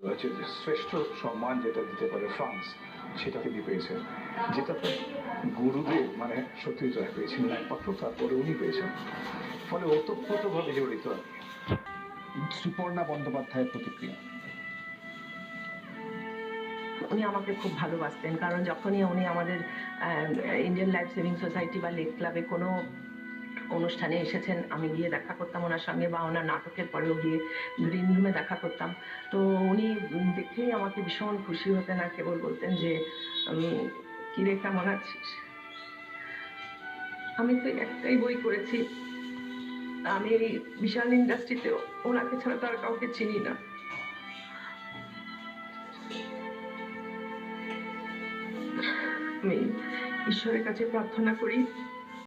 হচ্ছে যে শ্রেষ্ঠ সম্মান যেটা দিতে পারে ফ্রান্স, সেটা তিনি পেয়েছেন, যেটা তার গুরুদেব মানে সত্যজিৎ রায় পেয়েছিলেন একমাত্র, তারপরে উনি পেয়েছেন। ফলে ওতপ্রোতভাবে জড়িত আর কি। সুপর্ণা বন্দ্যোপাধ্যায়ের প্রতিক্রিয়া। উনি আমাকে খুব ভালোবাসতেন, কারণ যখনই উনি আমাদের ইন্ডিয়ান লাইফ সেভিং সোসাইটি বা লেক ক্লাবে কোনো অনুষ্ঠানে এসেছেন, আমি গিয়ে দেখা করতাম ওনার সঙ্গে, বা ওনার নাটকের পরেও গিয়ে গ্রিন রুমে দেখা করতাম। তো উনি দেখেই আমাকে ভীষণ খুশি হতেন, আর কেবল বলতেন যে কিরে কেমন আছিস। আমি তো একটাই বই করেছি, আমি এই বিশাল ইন্ডাস্ট্রিতে ওনাকে ছাড়া তো আর কাউকে চিনি না। আমি ঈশ্বরের কাছে প্রার্থনা করি